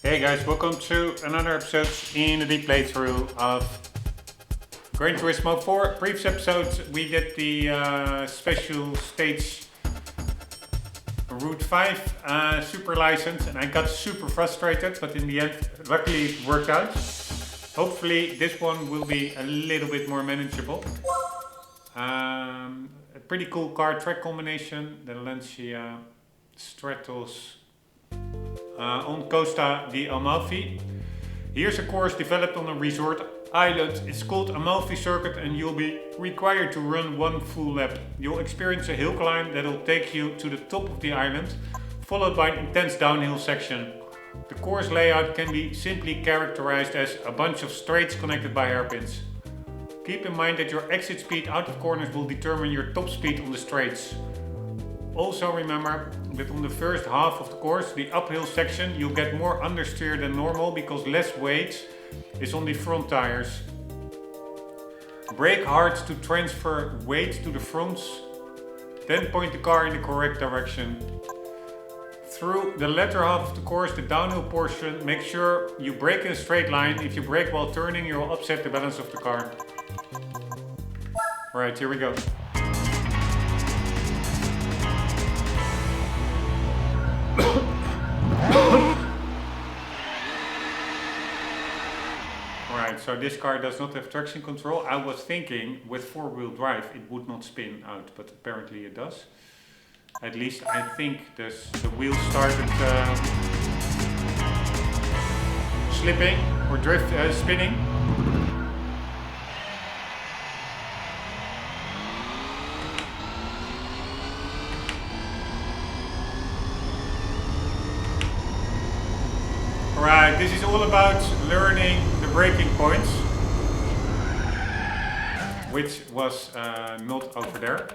Hey guys, welcome to another episode in the deep playthrough of Gran Turismo 4. Previous episodes we did the special stage Route 5 super license and I got super frustrated, but in the end luckily it worked out. Hopefully this one will be a little bit more manageable. A pretty cool car track combination, the Lancia Stratos on Costa di Amalfi. Here's a course developed on a resort island. It's called Amalfi Circuit and you'll be required to run one full lap. You'll experience a hill climb that'll take you to the top of the island, followed by an intense downhill section. The course layout can be simply characterized as a bunch of straights connected by hairpins. Keep in mind that your exit speed out of corners will determine your top speed on the straights. Also remember that on the first half of the course, the uphill section, you'll get more understeer than normal because less weight is on the front tires. Brake hard to transfer weight to the fronts, then point the car in the correct direction. Through the latter half of the course, the downhill portion, make sure you brake in a straight line. If you brake while turning, you'll upset the balance of the car. Alright, here we go. Alright, so this car does not have traction control. I was thinking with four-wheel drive it would not spin out, but apparently it does. At least I think the wheels started slipping or spinning. Right, this is all about learning the braking points, which was not over there.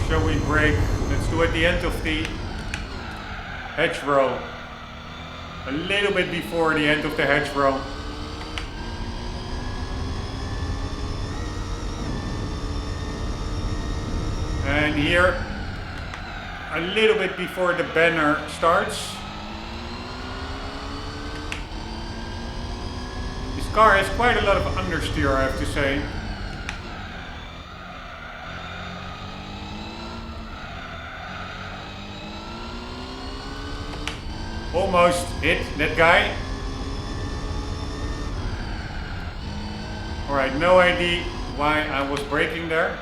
Shall we brake? Let's do at the end of the hedgerow. A little bit before the end of the hedgerow. And here, a little bit before the banner starts. This car has quite a lot of understeer, I have to say. Almost hit that guy. Alright, no idea why I was braking there.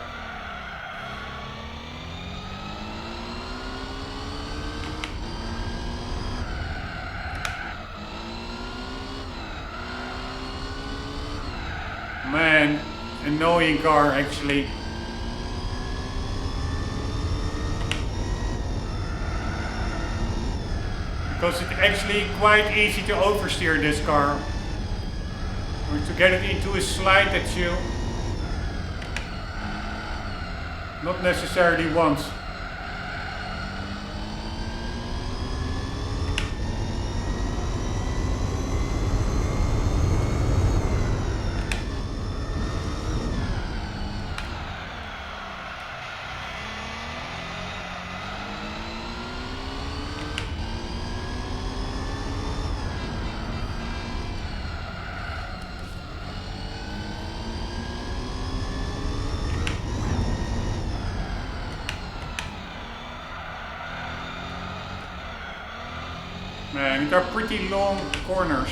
Man, annoying car actually. Because it's actually quite easy to oversteer this car. Or to get it into a slide that you not necessarily want. Man, these are pretty long corners.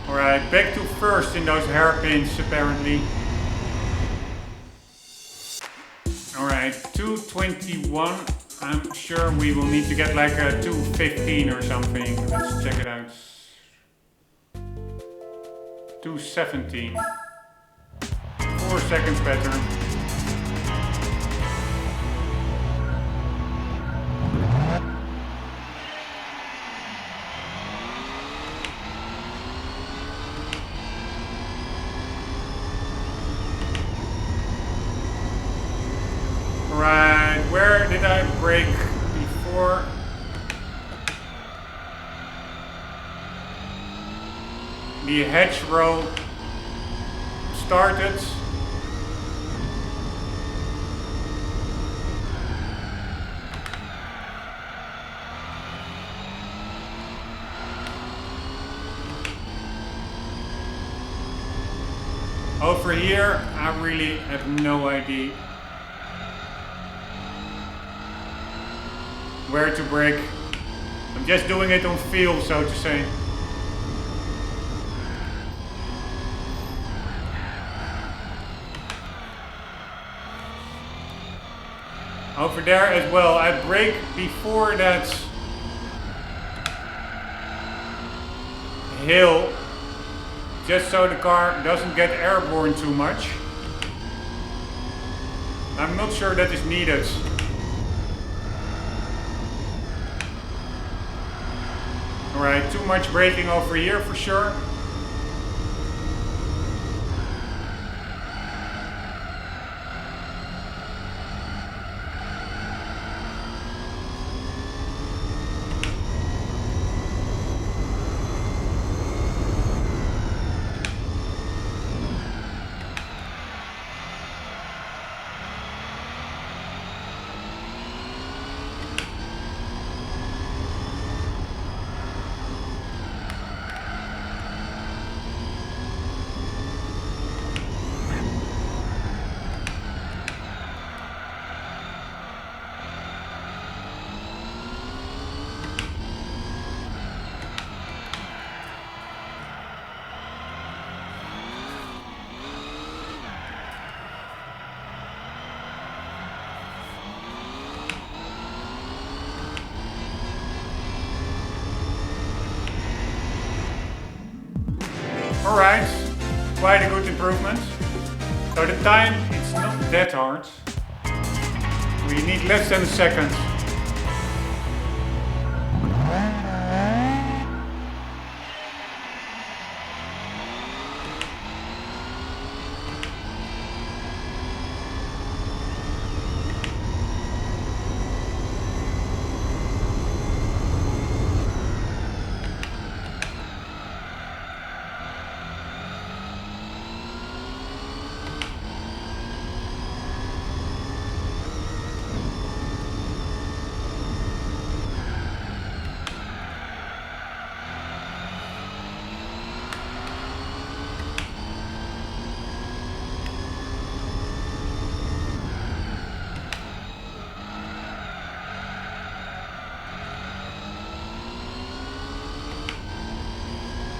Alright, back to first in those hairpins apparently. Alright, 221. I'm sure we will need to get like a 215 or something. Let's check it out. 217. 4 seconds better. I brake before the hedgerow started. Over here, I really have no idea where to brake. I'm just doing it on feel, so to say. Over there as well, I brake before that hill, just so the car doesn't get airborne too much. I'm not sure that is needed. Alright, too much braking over here for sure. Alright, quite a good improvement. So the time, it's not that hard. We need less than a second.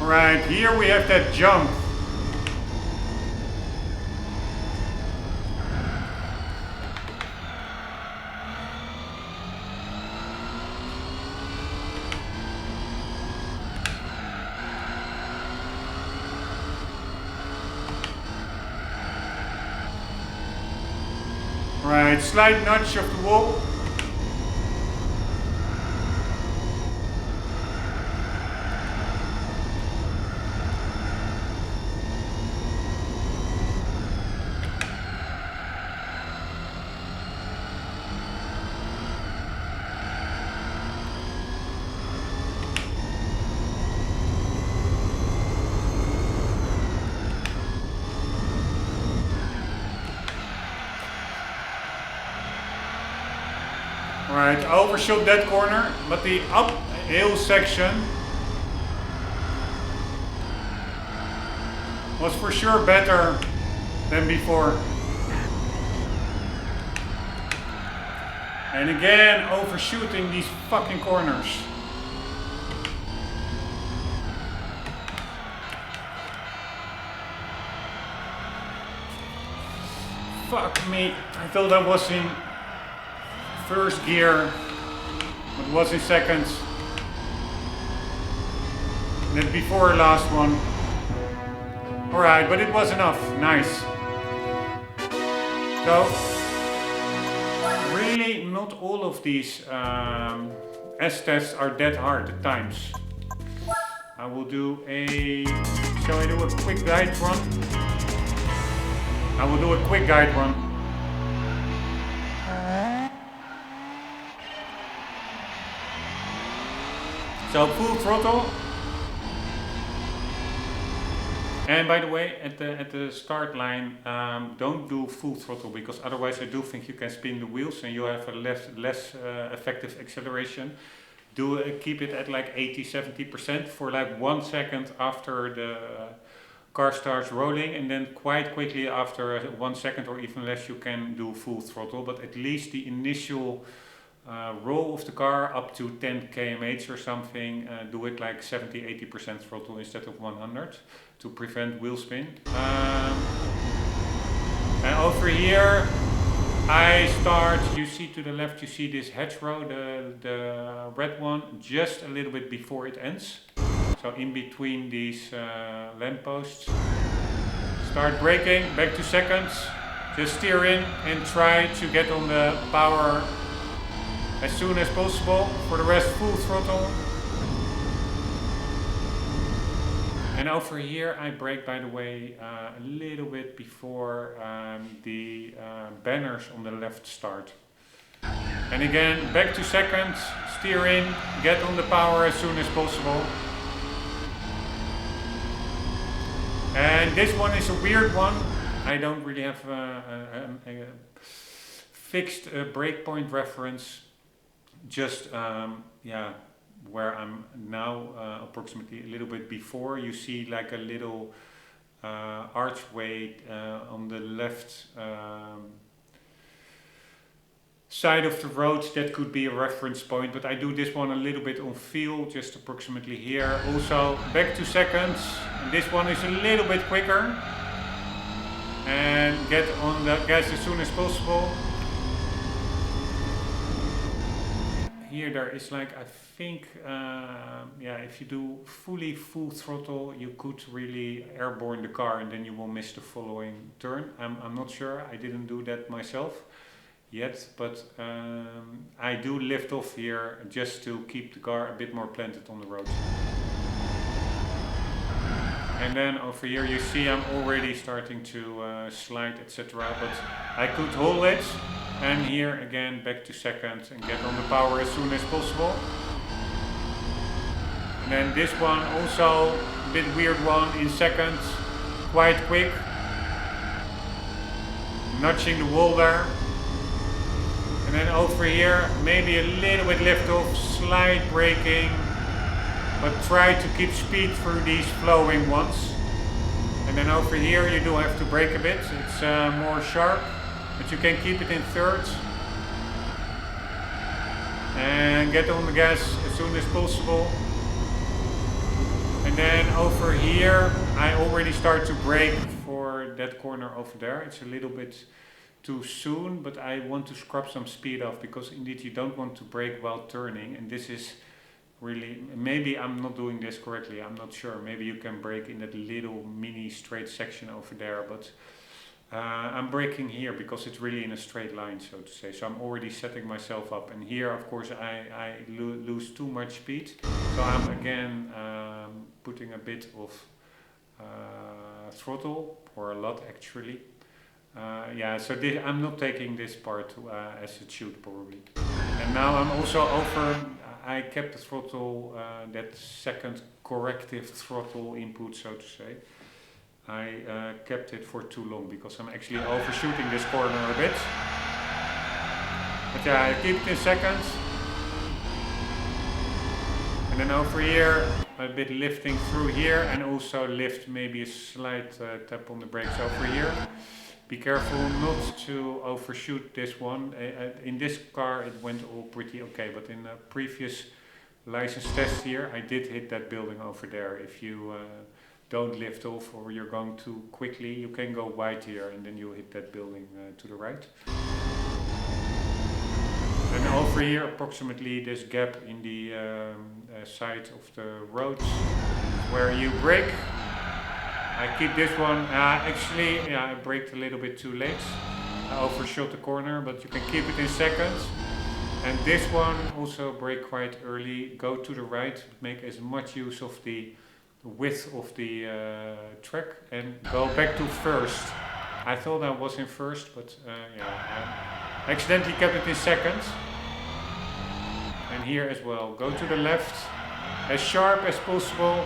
Right, here we have that jump. Right, slight nudge of the wall. Right, overshot that corner, but the uphill section was for sure better than before. And again, overshooting these fucking corners. Fuck me, I thought I was in first gear, but it was in second. That before last one. Alright, but it was enough. Nice. So, really not all of these S-tests are that hard at times. I will do a... Shall I do a quick guide run? I will do a quick guide run. So full throttle. And by the way, at the start line, don't do full throttle, because otherwise I do think you can spin the wheels and you have a less effective acceleration. Keep it at like 80-70% for like 1 second after the car starts rolling, and then quite quickly after 1 second or even less you can do full throttle, but at least the initial roll of the car up to 10 km/h or something, do it like 70-80% throttle instead of 100 to prevent wheel spin. And over here I start, you see to the left, you see this hedgerow, the red one, just a little bit before it ends. So in between these lampposts. Start braking, back to seconds. Just steer in and try to get on the power as soon as possible. For the rest, full throttle. And over here I brake, by the way, a little bit before the banners on the left start. And again, back to seconds, steer in, get on the power as soon as possible. And this one is a weird one. I don't really have a fixed breakpoint reference. Just, yeah, where I'm now approximately a little bit before. You see like a little archway on the left side of the road. That could be a reference point, but I do this one a little bit on feel, just approximately here. Also back to seconds, and this one is a little bit quicker, and get on the gas as soon as possible. Here there is like, I think, yeah, if you do full throttle, you could really airborne the car and then you will miss the following turn. I'm not sure, I didn't do that myself yet, but I do lift off here just to keep the car a bit more planted on the road. And then over here you see I'm already starting to slide, etc. But I could hold it, and here again back to seconds and get on the power as soon as possible. And then this one also a bit weird one in seconds, quite quick, nudging the wall there. And then over here maybe a little bit lift off, slight braking, but try to keep speed through these flowing ones. And then over here you do have to brake a bit, it's more sharp, but you can keep it in thirds. And get on the gas as soon as possible. And then over here I already start to brake for that corner over there. It's a little bit too soon, but I want to scrub some speed off, because indeed you don't want to brake while turning, and this is really, maybe I'm not doing this correctly, I'm not sure. Maybe you can brake in that little mini straight section over there, but I'm braking here because it's really in a straight line, so to say. So I'm already setting myself up, and here of course I lose too much speed. So I'm again putting a bit of throttle, or a lot actually. Yeah, so I'm not taking this part as it should probably. And now I'm also over, I kept the throttle, that second corrective throttle input, so to say. I kept it for too long because I'm actually overshooting this corner a bit. But yeah, I keep it in seconds. And then over here, a bit lifting through here, and also lift maybe a slight tap on the brakes over here. Be careful not to overshoot this one. In this car it went all pretty okay, but in a previous license test here I did hit that building over there. If you don't lift off or you're going too quickly, you can go wide here and then you hit that building to the right. And over here approximately this gap in the side of the roads where you brake. I keep this one, actually yeah, I braked a little bit too late. I overshot the corner, but you can keep it in seconds. And this one also brake quite early, go to the right, make as much use of the width of the track and go back to first. I thought I was in first, but yeah, I accidentally kept it in seconds. And here as well, go to the left, as sharp as possible.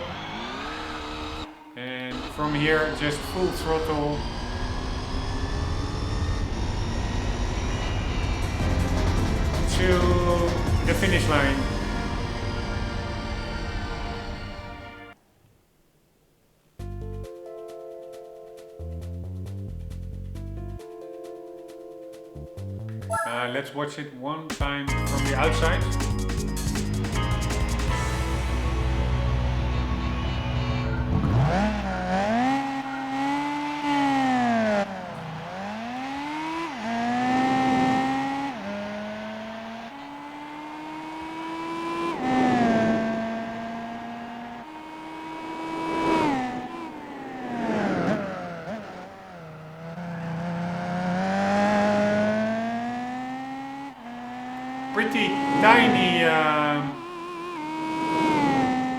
And from here, just full throttle. To the finish line. Let's watch it one time from the outside. Pretty tiny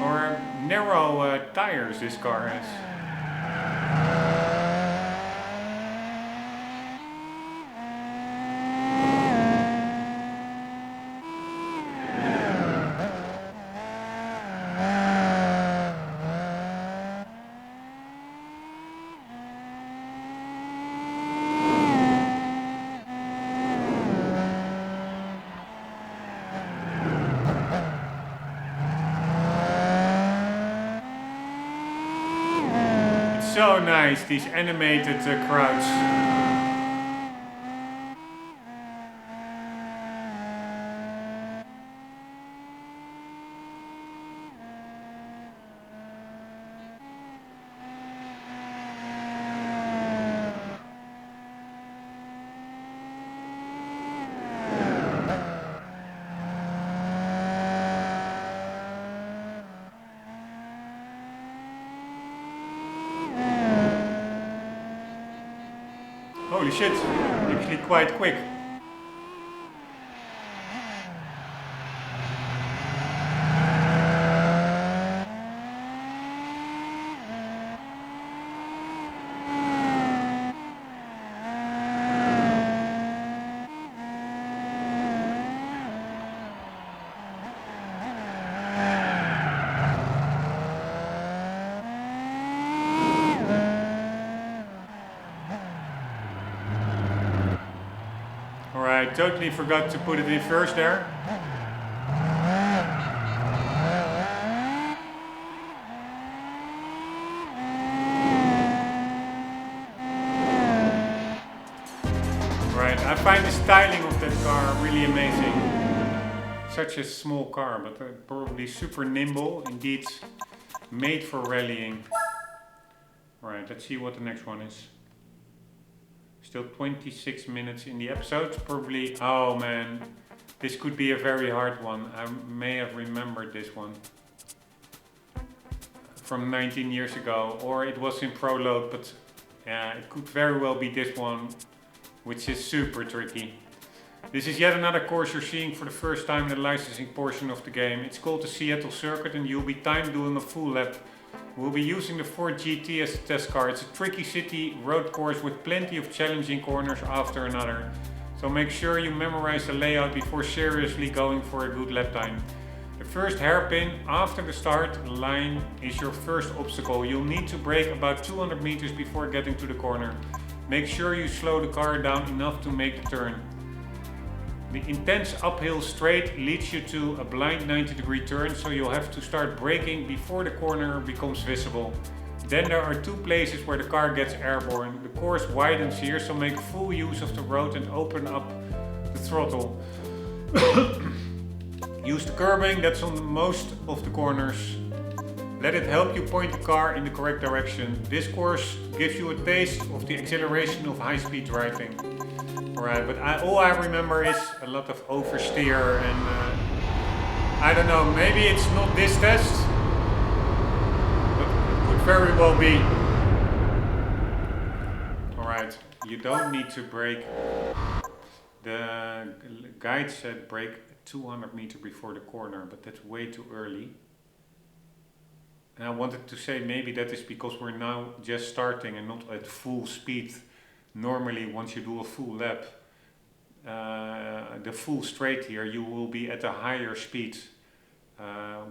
or narrow tires this car has. So nice, these animated crowds. Holy shit, actually quite quick. I totally forgot to put it in first there. Right, I find the styling of that car really amazing. Such a small car, but probably super nimble, indeed made for rallying. Right, let's see what the next one is. Still 26 minutes in the episode, probably. Oh man, this could be a very hard one. I may have remembered this one from 19 years ago, or it was in prologue, but it could very well be this one, which is super tricky. This is yet another course you're seeing for the first time in the licensing portion of the game. It's called the Seattle Circuit and you'll be timed doing a full lap. We'll be using the Ford GT as a test car. It's a tricky city road course with plenty of challenging corners after another. So make sure you memorize the layout before seriously going for a good lap time. The first hairpin after the start line is your first obstacle. You'll need to brake about 200 meters before getting to the corner. Make sure you slow the car down enough to make the turn. The intense uphill straight leads you to a blind 90-degree turn, so you'll have to start braking before the corner becomes visible. Then there are two places where the car gets airborne. The course widens here, so make full use of the road and open up the throttle. Use the curbing that's on most of the corners. Let it help you point the car in the correct direction. This course gives you a taste of the exhilaration of high-speed driving. Right, but all I remember is a lot of oversteer and I don't know, maybe it's not this test, but it could very well be. Alright, you don't need to brake. The guide said brake 200 meters before the corner, but that's way too early. And I wanted to say maybe that is because we're now just starting and not at full speed. Normally, once you do a full lap, the full straight here, you will be at a higher speed.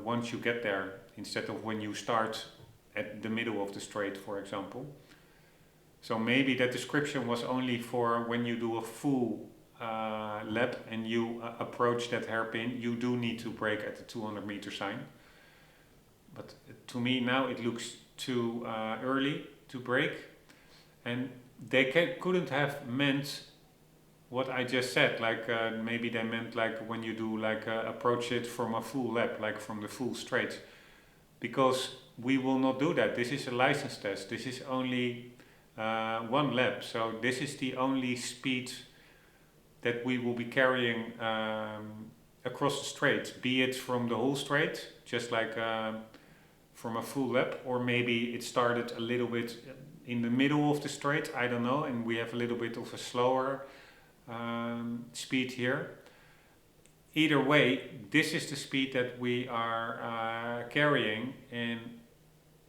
once you get there, instead of when you start at the middle of the straight, for example. So maybe that description was only for when you do a full lap and you approach that hairpin, you do need to brake at the 200 meter sign. But to me now it looks too early to brake, and they couldn't have meant what I just said, like maybe they meant like when you do like approach it from a full lap, like from the full straight, because we will not do that. This is a license test. This is only one lap, so this is the only speed that we will be carrying across the straight, be it from the whole straight, just like from a full lap, or maybe it started a little bit in the middle of the straight, I don't know, and we have a little bit of a slower speed here. Either way, this is the speed that we are carrying, and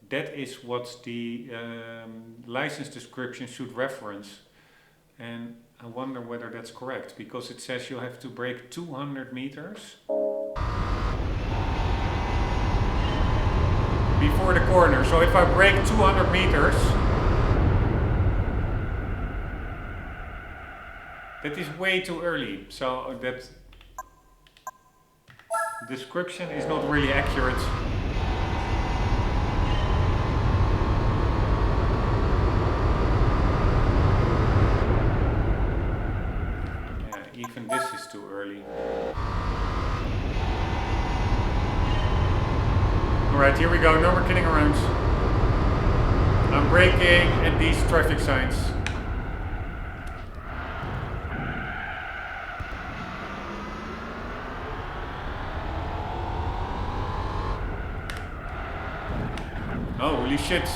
that is what the license description should reference. And I wonder whether that's correct, because it says you have to brake 200 meters before the corner. So if I brake 200 meters, that is way too early. So that description is not really accurate. Even this is too early. Alright, here we go, no more kidding around. I'm braking at these traffic signs. Oh, holy shit.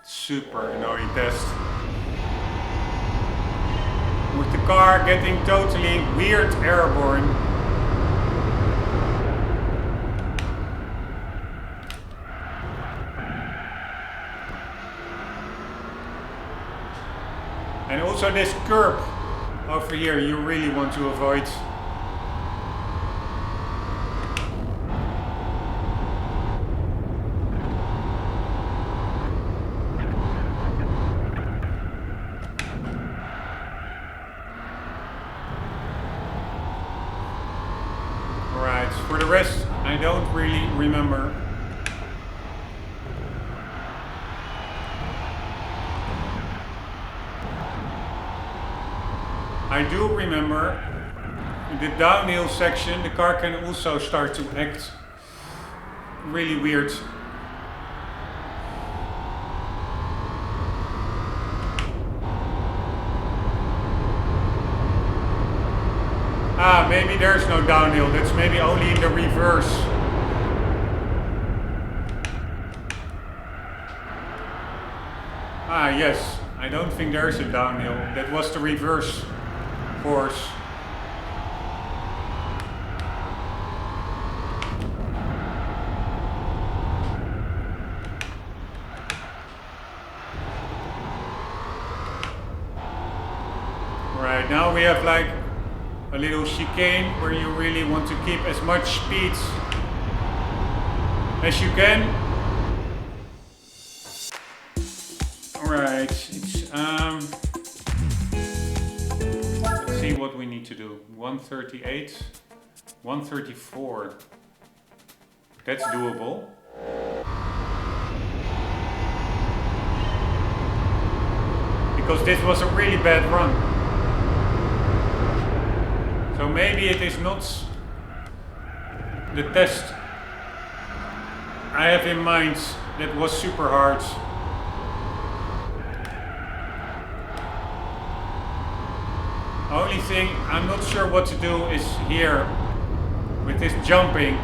Super annoying test. With the car getting totally weird airborne. And also this curb over here you really want to avoid. For the rest, I don't really remember. I do remember in the downhill section, the car can also start to act really weird. Ah, maybe there's no downhill, that's maybe only in the reverse. Ah, yes, I don't think there's a downhill, that was the reverse course. Right, now we have like a little chicane where you really want to keep as much speed as you can. Alright, it's let's see what we need to do. 138, 134. That's doable. Because this was a really bad run. So maybe it is not the test I have in mind that was super hard. Only thing I'm not sure what to do is here with this jumping.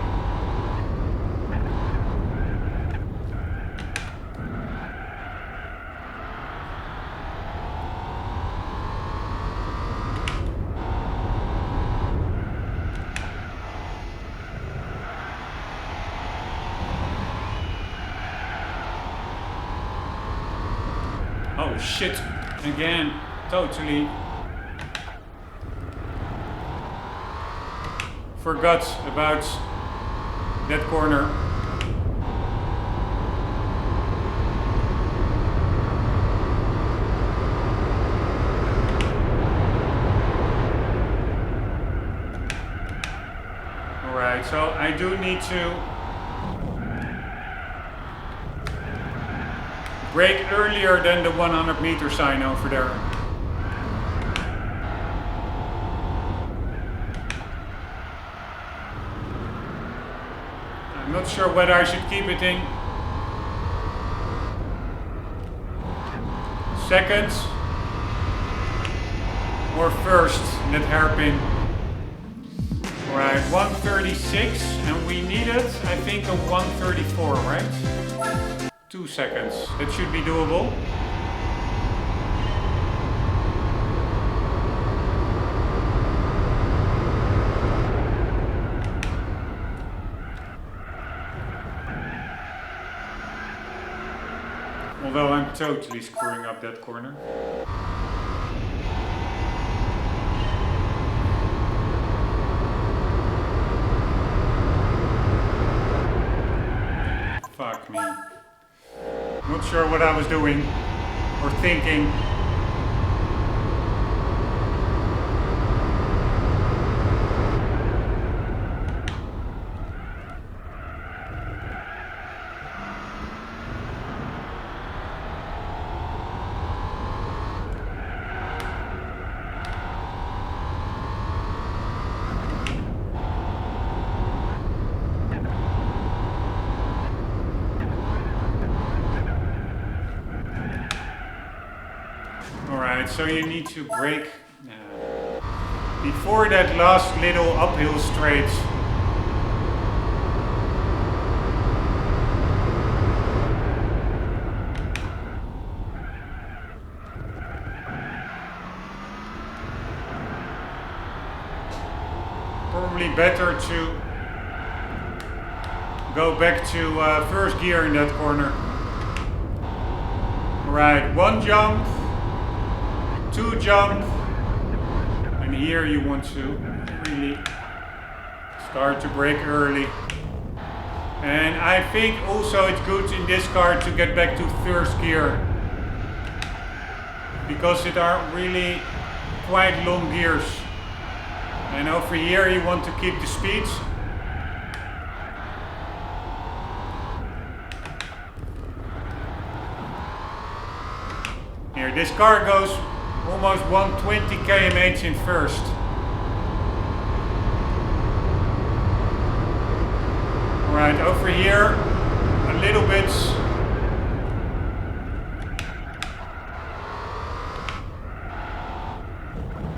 Oh shit, again, totally forgot about that corner. Alright, so I do need to brake earlier than the 100-meter sign over there. I'm not sure whether I should keep it in seconds or first, that hairpin. Alright, 136, and we needed, I think, a 134, right? 2 seconds. That should be doable. Although I'm totally screwing up that corner. Fuck me. Not sure what I was doing or thinking. Alright, so you need to brake before that last little uphill straight. Probably better to go back to first gear in that corner. Alright, 1 jump. 2 jump, and here you want to really start to brake early. And I think also it's good in this car to get back to first gear, because it are really quite long gears. And over here you want to keep the speeds. Here, this car goes almost 120 km/h in first. Alright, over here a little bit.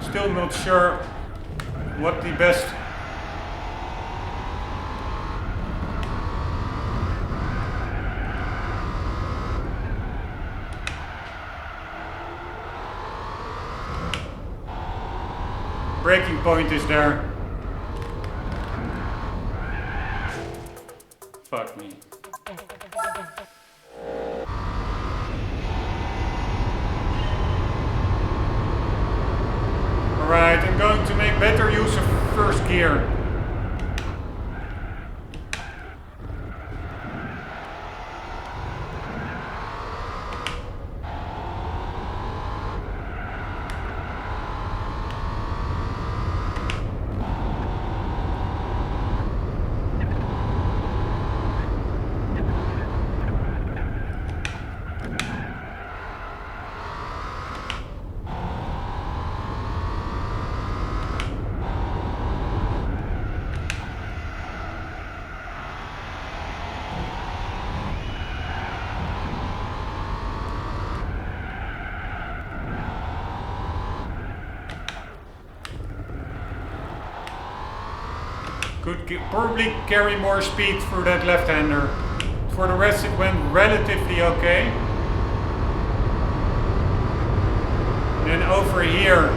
Still not sure what the best braking point is there. Fuck me. Alright, I'm going to make better use of first gear. Could probably carry more speed through that left-hander. For the rest it went relatively okay. And over here,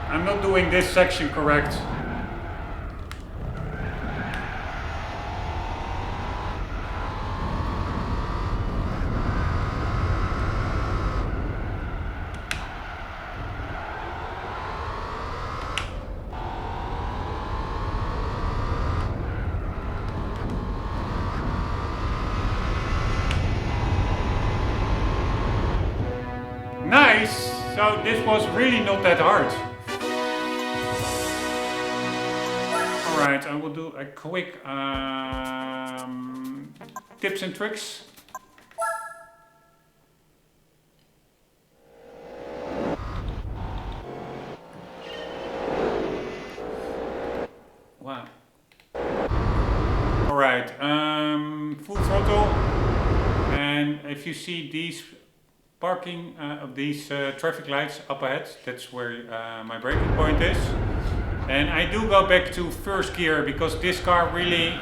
I'm not doing this section correct. So this was really not that hard. Alright, I will do a quick tips and tricks. Wow. Alright, full throttle, and if you see these parking of these traffic lights up ahead, that's where my braking point is. And I do go back to first gear because this car really,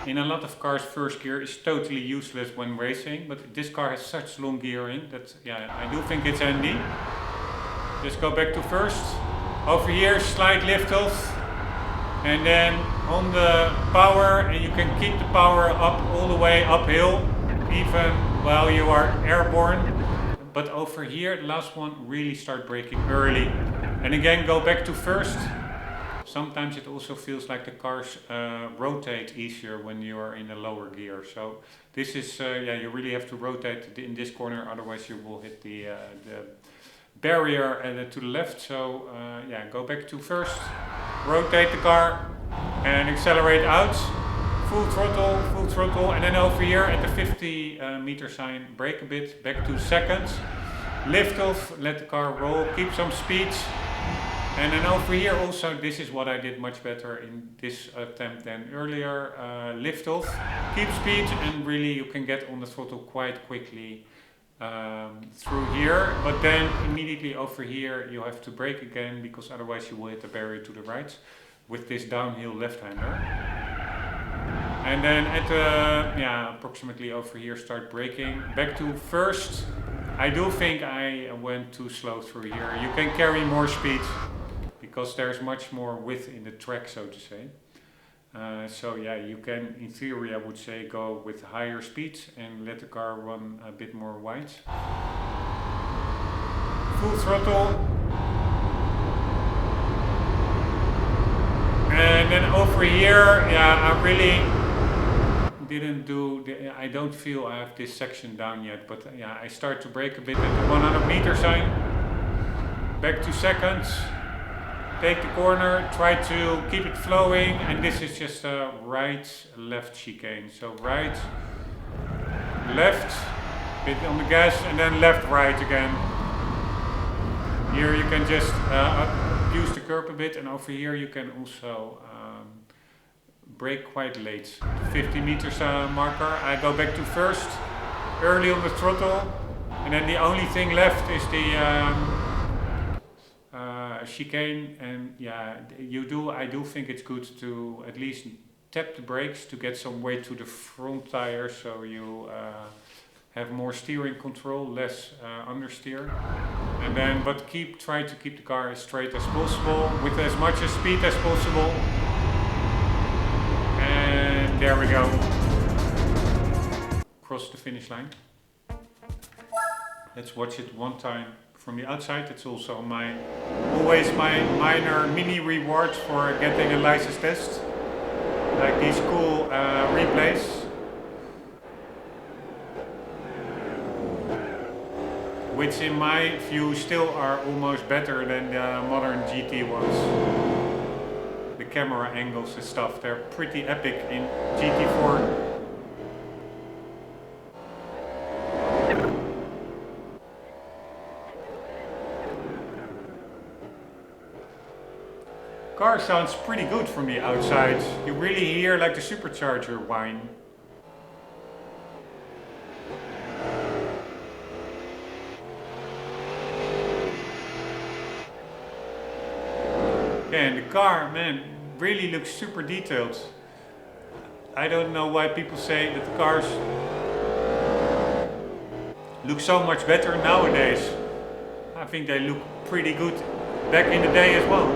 in a lot of cars, first gear is totally useless when racing, but this car has such long gearing that yeah, I do think it's handy. Just go back to first. Over here, slight lift off. And then on the power, and you can keep the power up all the way uphill, even while you are airborne. But over here, the last one, really start braking early. And again, go back to first. Sometimes it also feels like the cars rotate easier when you are in a lower gear. So this is, yeah, you really have to rotate in this corner, otherwise you will hit the barrier to the left. So yeah, go back to first, rotate the car and accelerate out. Full throttle, and then over here at the 50 meter sign, brake a bit, back to seconds. Lift off, let the car roll, keep some speed. And then over here also, this is what I did much better in this attempt than earlier. Lift off, keep speed, and really you can get on the throttle quite quickly through here. But then immediately over here you have to brake again, because otherwise you will hit the barrier to the right with this downhill left-hander. And then at yeah, approximately over here start braking. Back to first. I do think I went too slow through here. You can carry more speed because there's much more width in the track, so to say. So yeah, you can, in theory, I would say, go with higher speeds and let the car run a bit more wide. Full throttle. And then over here, yeah, I really didn't do, I don't feel I have this section down yet, but yeah, I start to brake a bit at the 100 meter sign. Back to seconds. Take the corner, try to keep it flowing, and this is just a right-left chicane. So right, left, bit on the gas, and then left-right again. Here you can just use the curb a bit, and over here you can also brake quite late. 50 meters marker, I go back to first, early on the throttle, and then the only thing left is the chicane. And yeah, I do think it's good to at least tap the brakes to get some weight to the front tire, so you have more steering control, less understeer. And then, but try to keep the car as straight as possible with as much speed as possible. And there we go. Cross the finish line. Let's watch it one time from the outside. It's also always my minor mini rewards for getting a license test. Like these cool replays. Which in my view still are almost better than the modern GT ones. The camera angles and stuff, they're pretty epic in GT4. Car sounds pretty good from the outside. You really hear like the supercharger whine. And the car, man, really looks super detailed. I don't know why people say that the cars look so much better nowadays. I think they look pretty good back in the day as well.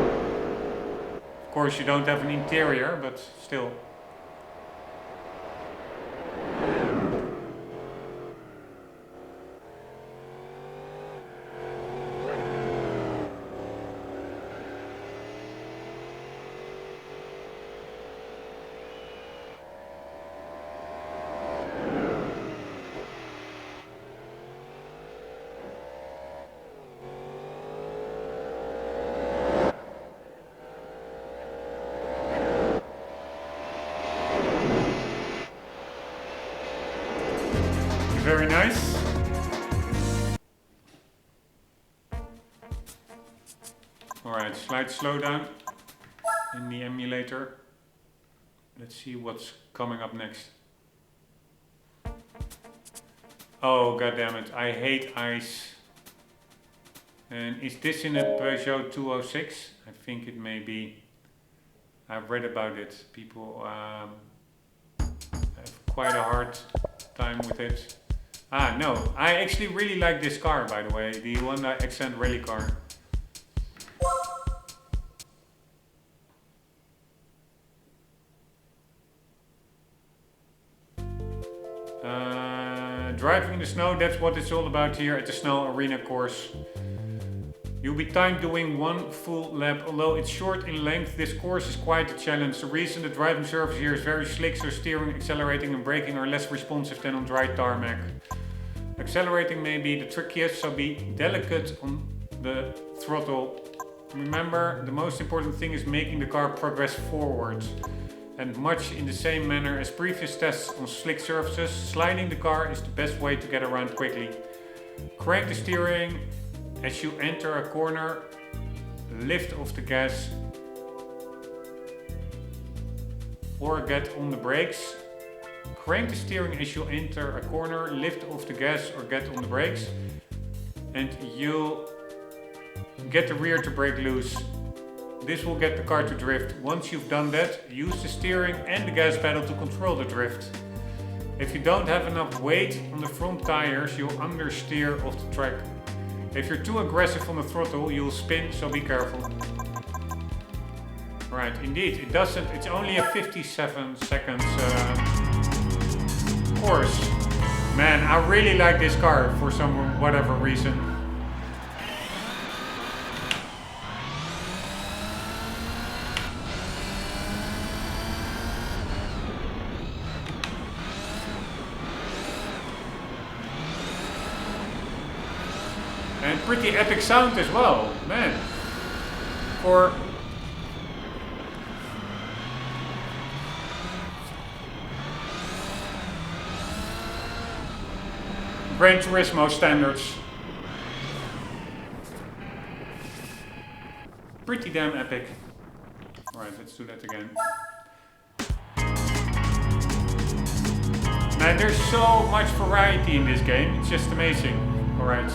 Of course you don't have an interior, but still. very nice. Alright, slight slowdown in the emulator. Let's see what's coming up next. Oh, goddammit, I hate ice. And is this in a Peugeot 206? I think it may be. I've read about it. People have quite a hard time with it. Ah, no. I actually really like this car, by the way. The Honda Accent Rally car. Driving in the snow, that's what it's all about here at the snow arena course. You'll be timed doing one full lap. Although it's short in length, this course is quite a challenge. The reason the driving surface here is very slick, so steering, accelerating and braking are less responsive than on dry tarmac. Accelerating may be the trickiest, so be delicate on the throttle. Remember, the most important thing is making the car progress forward. And much in the same manner as previous tests on slick surfaces, sliding the car is the best way to get around quickly. Crank the steering as you enter a corner, lift off the gas or get on the brakes. Crank the steering as you enter a corner, lift off the gas or get on the brakes, and you'll get the rear to break loose. This will get the car to drift. Once you've done that, use the steering and the gas pedal to control the drift. If you don't have enough weight on the front tires, you'll understeer off the track. If you're too aggressive on the throttle, you'll spin, so be careful. Right, indeed, it doesn't, it's only a 57 seconds course. Man, I really like this car for some whatever reason. And pretty epic sound as well, man. For Gran Turismo standards. Pretty damn epic. Alright, let's do that again. Man, there's so much variety in this game, it's just amazing. Alright.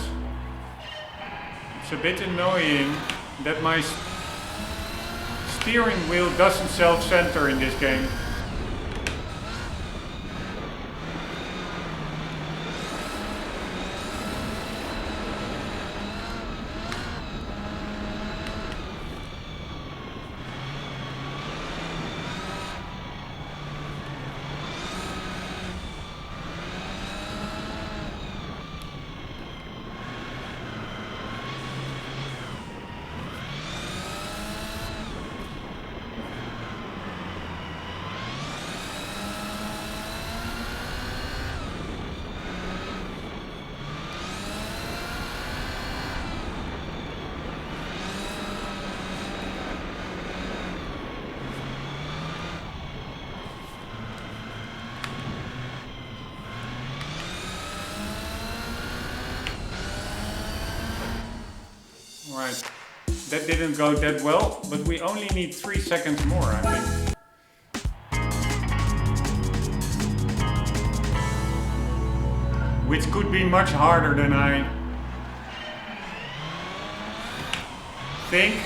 It's a bit annoying that my steering wheel doesn't self-center in this game. Right, that didn't go that well, but we only need 3 seconds more, I think. Which could be much harder than I think.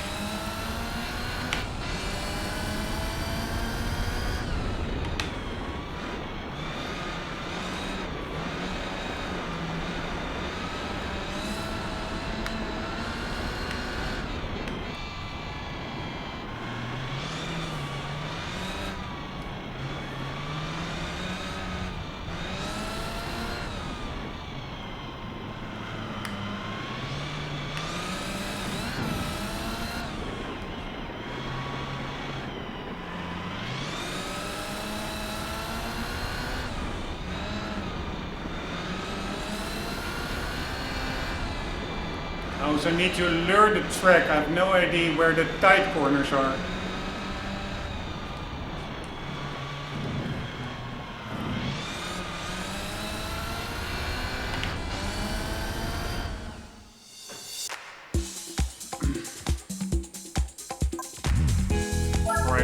I also need to learn the track. I have no idea where the tight corners are.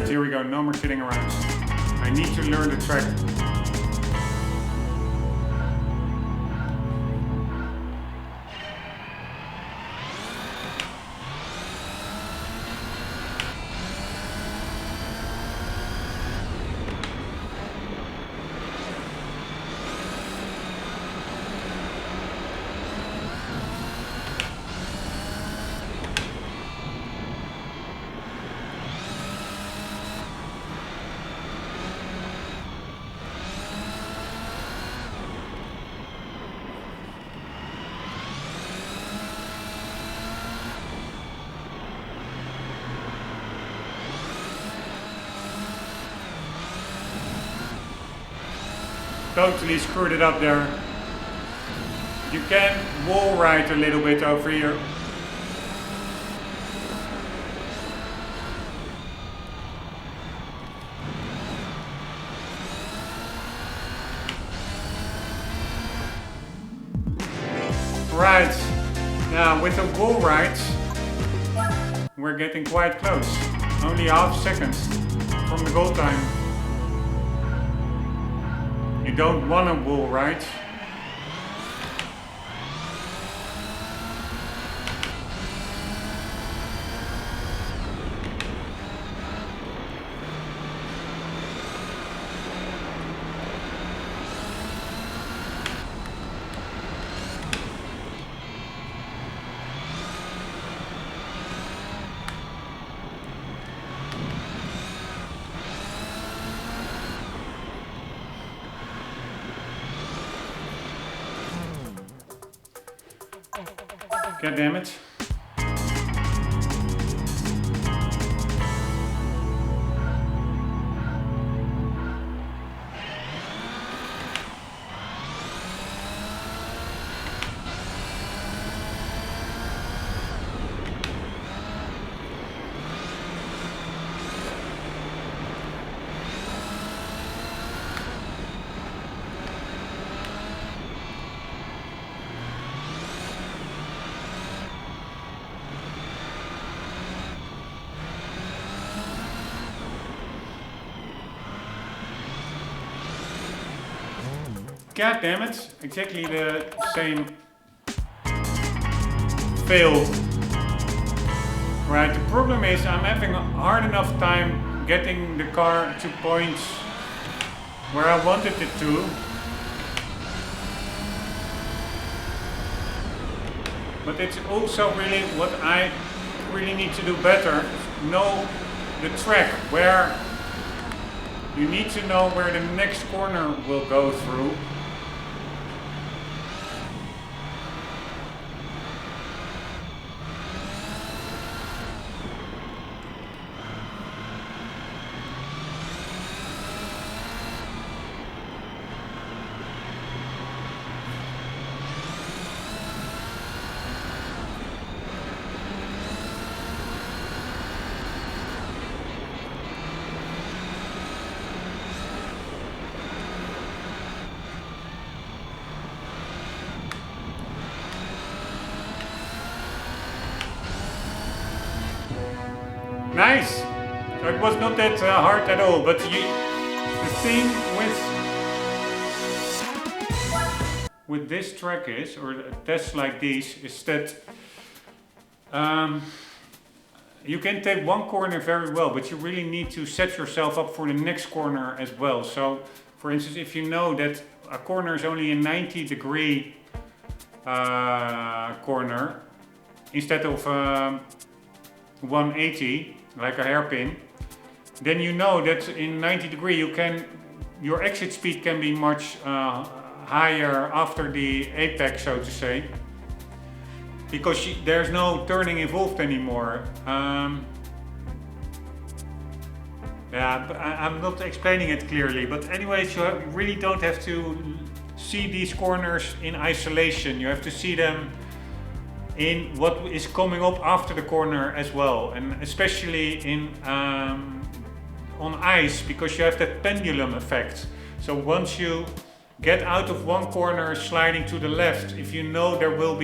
Alright, here we go, no more kidding around. I need to learn the track. Totally screwed it up there. You can wall ride a little bit over here. Right, now with the wall rides, we're getting quite close. Only half second from the goal time. You don't want a wall ride. God damn it. God damn it, exactly the same fail. Right, the problem is I'm having a hard enough time getting the car to points where I wanted it to. But it's also really what I really need to do better. Know the track, where you need to know where the next corner will go through. Nice! So it was not that hard at all, but the thing with this track is, or tests like these, is that you can take one corner very well, but you really need to set yourself up for the next corner as well. So, for instance, if you know that a corner is only a 90-degree corner, instead of 180, like a hairpin, then you know that in 90-degree your exit speed can be much higher after the apex, so to say, because there's no turning involved anymore. Yeah, but I'm not explaining it clearly, but anyways, you really don't have to see these corners in isolation. You have to see them in what is coming up after the corner as well, and especially in on ice, because you have that pendulum effect. So once you get out of one corner sliding to the left, if you know there will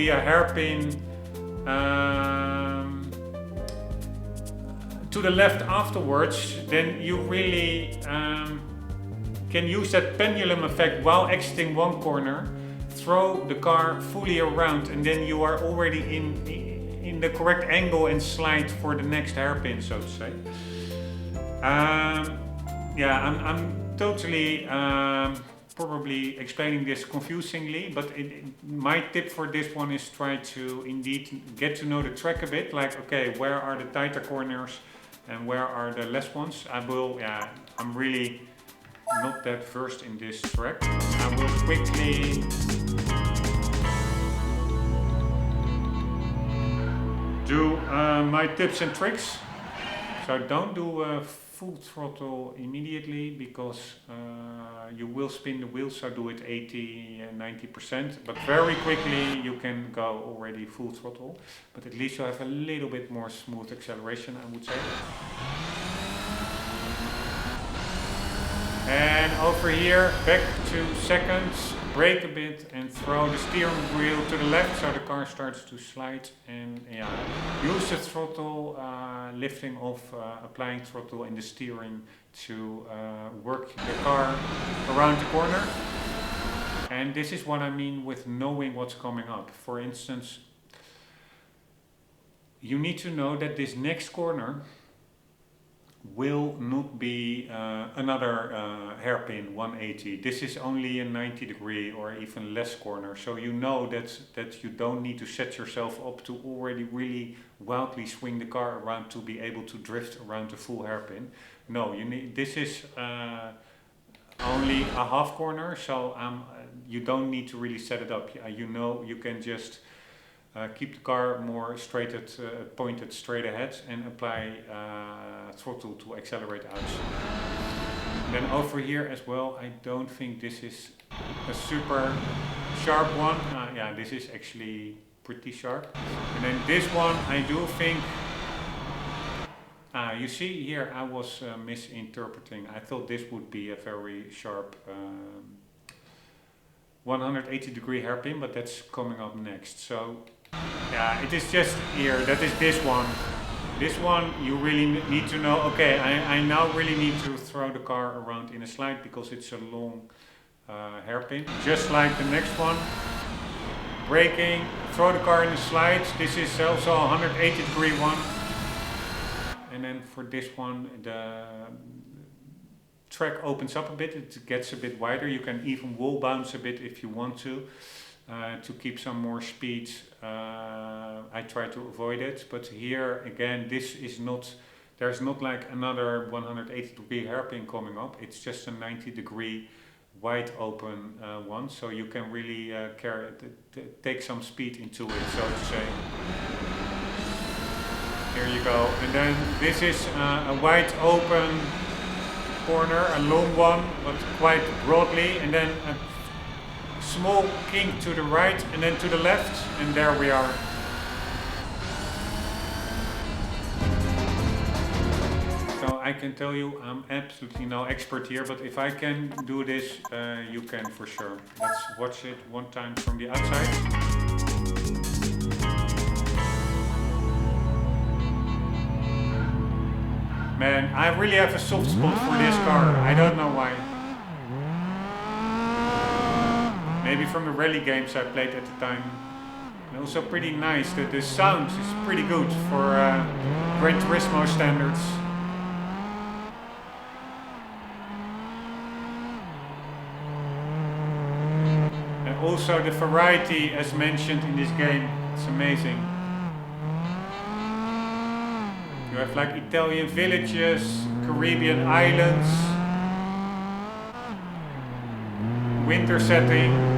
to the left afterwards, then you really can use that pendulum effect while exiting one corner, throw the car fully around, and then you are already in the correct angle and slide for the next hairpin, so to say. Yeah, I'm totally probably explaining this confusingly, but my tip for this one is try to indeed get to know the track a bit, like, okay, where are the tighter corners and where are the less ones? I'm really not that versed in this track. I will quickly do my tips and tricks. So don't do full throttle immediately, because you will spin the wheels, so do it 80 and 90%, but very quickly you can go already full throttle, but at least you have a little bit more smooth acceleration, I would say. And over here, back to seconds, brake a bit and throw the steering wheel to the left so the car starts to slide, and yeah, use the throttle, lifting off, applying throttle in the steering to work the car around the corner. And this is what I mean with knowing what's coming up. For instance, you need to know that this next corner will not be another hairpin 180. This is only a 90 degree or even less corner, so you know that you don't need to set yourself up to already really wildly swing the car around to be able to drift around the full hairpin. No, you need. This is only a half corner, so you don't need to really set it up. You know, you can just keep the car more pointed straight ahead and apply throttle to accelerate out. Then over here as well, I don't think this is a super sharp one. Yeah, this is actually pretty sharp. And then this one, I do think, you see here I was misinterpreting. I thought this would be a very sharp 180 degree hairpin, but that's coming up next. So yeah, it is just here, that is this one. This one you really need to know, okay, I now really need to throw the car around in a slide because it's a long hairpin. Just like the next one, braking, throw the car in a slide. This is also a 180 degree one. And then for this one, the track opens up a bit, it gets a bit wider. You can even wall bounce a bit if you want to keep some more speed. I try to avoid it, but here again, this is not, there's not like another 180 degree hairpin coming up. It's just a 90 degree wide open one, so you can really take some speed into it, so to say. Here you go, and then this is a wide open corner, a long one, but quite broadly, and then a small kink to the right and then to the left, and there we are. So I can tell you I'm absolutely no expert here, but if I can do this, you can for sure. Let's watch it one time from the outside. Man, I really have a soft spot for this car. I don't know why. Maybe from the rally games I played at the time. And also pretty nice. The sound is pretty good for Gran Turismo standards. And also the variety as mentioned in this game. It's amazing. You have like Italian villages, Caribbean islands, winter setting.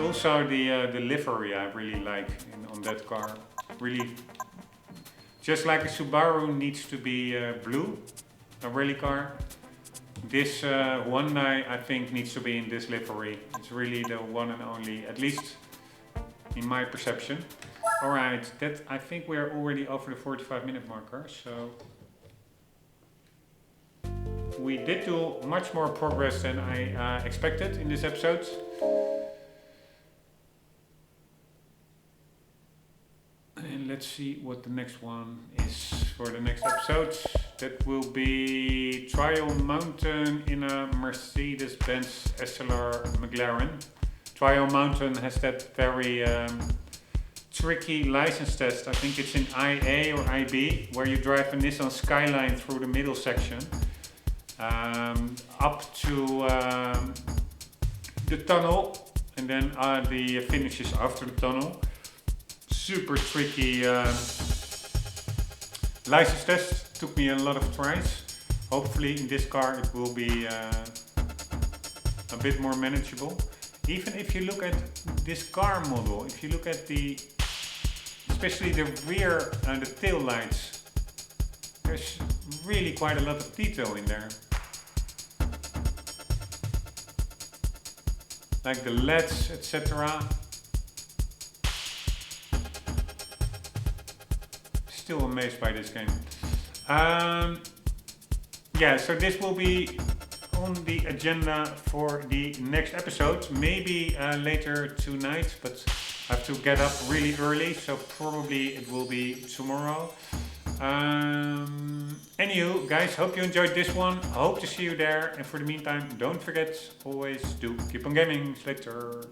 Also the livery I really like on that car. Really, just like a Subaru needs to be blue, a rally car. This Hyundai, I think, needs to be in this livery. It's really the one and only, at least in my perception. Alright, that I think we are already over the 45-minute marker, so we did do much more progress than I expected in this episode. And let's see what the next one is for the next episode. That will be Trial Mountain in a Mercedes-Benz SLR McLaren. Trial Mountain has that very tricky license test. I think it's in IA or IB, where you drive a Nissan Skyline through the middle section up to the tunnel, and then the finishes after the tunnel. Super tricky license test. Took me a lot of tries. Hopefully in this car it will be a bit more manageable. Even if you look at this car model, if you look at especially the rear and the tail lights, there's really quite a lot of detail in there. Like the LEDs, etc. Still amazed by this game. Yeah, so this will be on the agenda for the next episode. Maybe later tonight, but I have to get up really early, so probably it will be tomorrow. Anywho, guys, hope you enjoyed this one. I hope to see you there. And for the meantime, don't forget, always do keep on gaming. Later.